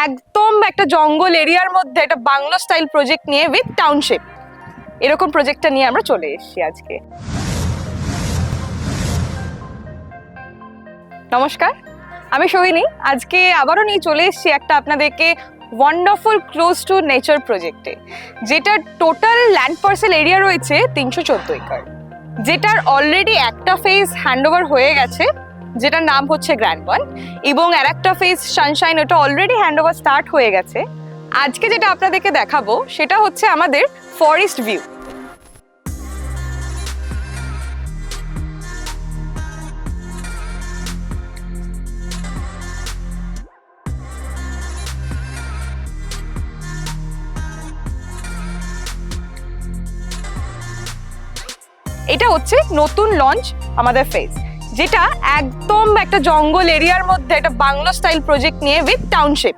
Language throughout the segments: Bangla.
একদম একটা জঙ্গল এরিয়ার মধ্যে একটা বাংলো স্টাইল প্রজেক্ট নিয়ে উইথ টাউনশিপ, এরকম প্রজেক্টটা নিয়ে আমরা চলে এসেছি আজকে। নমস্কার, আমি সোহিনী। আজকে আবারও নিয়ে চলে এসেছি একটা আপনাদেরকে ওয়ান্ডারফুল ক্লোজ টু নেচার প্রজেক্টে, যেটা টোটাল ল্যান্ড পার্সেল এরিয়া রয়েছে 314 একর, যেটার অলরেডি একটা ফেজ হ্যান্ডওভার হয়ে গেছে, যেটার নাম হচ্ছে গ্র্যান্ড ওয়ান, এবং আর একটা ফেজ সানশাইন, ওটা অলরেডি হ্যান্ডওভার স্টার্ট হয়ে গেছে। আজকে যেটা আপনাদেরকে দেখাবো সেটা হচ্ছে আমাদের ফরেস্ট ভিউ। এটা হচ্ছে নতুন লঞ্চ আমাদের ফেজ, যেটা একদম একটা জঙ্গল এরিয়ার মধ্যে একটা বাংলো স্টাইল প্রজেক্ট নিয়ে উইথ টাউনশিপ,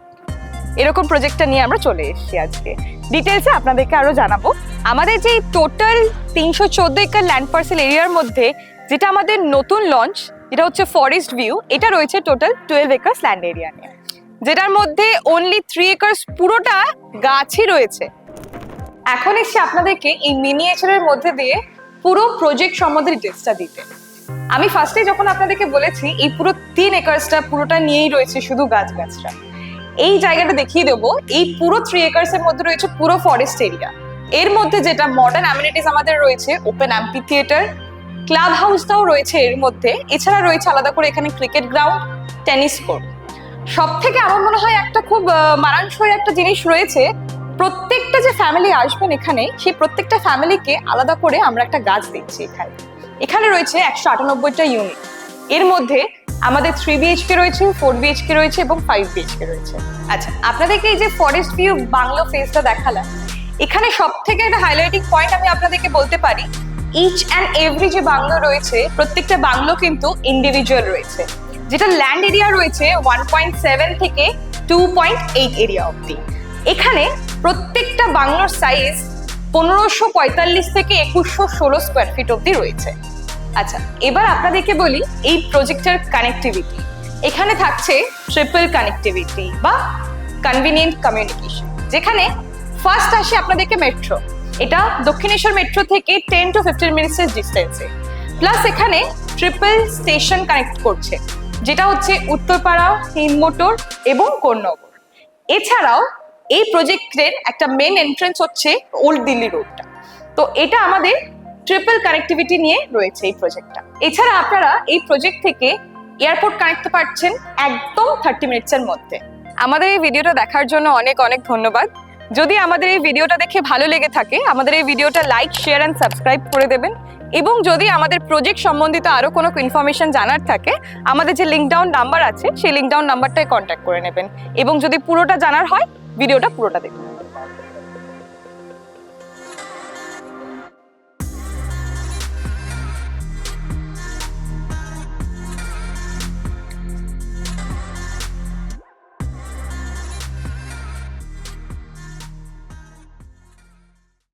এরকম প্রজেক্টটা নিয়ে আমরা চলে এসেছি আজকে। ডিটেলসে আপনাদেরকে আরো জানাবো। আমাদের যে টোটাল 314 একর ল্যান্ড পার্সেল এরিয়ার মধ্যে যেটা আমাদের নতুন লঞ্চ, যেটা হচ্ছে ফরেস্ট ভিউ, এটা রয়েছে টোটাল 12 একর্স ল্যান্ড এরিয়া নিয়ে, যেটার মধ্যে অনলি 3 একর্স পুরোটা গাছই রয়েছে। এখন এসে আপনাদেরকে এই মিনিয়েচারের মধ্যে দিয়ে পুরো প্রজেক্ট সম্বন্ধে ডিটেলসটা দিতে। আমি ফার্স্টে যখন আপনাদেরকে বলেছি এই পুরো 3 একর্সটা পুরোটা নিয়েই রয়েছে শুধু গাছগাছরা, এই জায়গাটা দেখিয়ে দেবো। এই পুরো 3 একর্সের মধ্যে রয়েছে পুরো ফরেস্ট এরিয়া। এর মধ্যে যেটা মডার্ন অ্যামিনিটিস আমাদের রয়েছে, ওপেন অ্যাম্পি থিয়েটার, ক্লাব হাউসটাও রয়েছে এর মধ্যে। এছাড়া রয়েছে আলাদা করে এখানে ক্রিকেট গ্রাউন্ড, টেনিস কোর্ট। সব থেকে আমার মনে হয় একটা খুব মানানসই একটা জিনিস রয়েছে, প্রত্যেকটা যে ফ্যামিলি আসবেন এখানে, সেই প্রত্যেকটা ফ্যামিলিকে আলাদা করে আমরা একটা গাছ দিচ্ছি এখানে। এখানে রয়েছে 198টা ইউনিট। এর মধ্যে আমাদের 3 BHK রয়েছে, 4 BHK রয়েছে এবং 5 BHK রয়েছে। আচ্ছা, আপনাদেরকে এই যে ফরেস্ট ভিউ বাংলো ফেজটা দেখালাম, এখানে সব থেকে একটা হাইলাইটিং পয়েন্ট আমি আপনাদেরকে বলতে পারি, ইচ অ্যান্ড এভরি যে বাংলো রয়েছে, প্রত্যেকটা বাংলো কিন্তু ইন্ডিভিজুয়াল রয়েছে, যেটা ল্যান্ড এরিয়া রয়েছে 1.7 থেকে 2.8 এরিয়া অব্দি। এখানে প্রত্যেকটা বাংলোর সাইজ 1545 থেকে 2116 স্কোয়ার ফিট অব্দি রয়েছে। আচ্ছা, এবার আপনাদেরকে বলি এই প্রজেক্টের কানেক্টিভিটি। এখানে থাকছে ট্রিপল কানেক্টিভিটি বা কনভিনিয়েন্ট কমিউনিকেশন, যেখানে ফার্স্ট আসে আপনাদেরকে মেট্রো। এটা দক্ষিণেশ্বর মেট্রো থেকে 10 to 15 মিনিটসের ডিস্টেন্সে। প্লাস এখানে ট্রিপল স্টেশন কানেক্ট করছে, যেটা হচ্ছে উত্তরপাড়া, হিন্দমোটর এবং কোন্নগর। এছাড়াও এই প্রজেক্টের একটা মেন এন্ট্রেন্স হচ্ছে ওল্ড দিল্লি রোডটা। তো এটা আমাদের ট্রিপল কানেক্টিভিটি নিয়ে রয়েছে এই প্রজেক্টটা। এছাড়া আপনারা এই প্রজেক্ট থেকে এয়ারপোর্ট কানেক্ট পাচ্ছেন একদম 30 মিনিটসের মধ্যে। আমাদের এই ভিডিওটা দেখার জন্য অনেক অনেক ধন্যবাদ। যদি আমাদের এই ভিডিওটা দেখে ভালো লেগে থাকে, আমাদের এই ভিডিওটা লাইক, শেয়ার অ্যান্ড সাবস্ক্রাইব করে দেবেন। এবং যদি আমাদের প্রজেক্ট সম্বন্ধিত আরো কোনো ইনফরমেশন জানার থাকে, আমাদের যে লিঙ্ক ডাউন নাম্বার আছে সেই লিঙ্ক ডাউন নাম্বারটায় কন্ট্যাক্ট করে নেবেন। এবং যদি পুরোটা জানার হয়, ভিডিওটা পুরোটা দেখুন।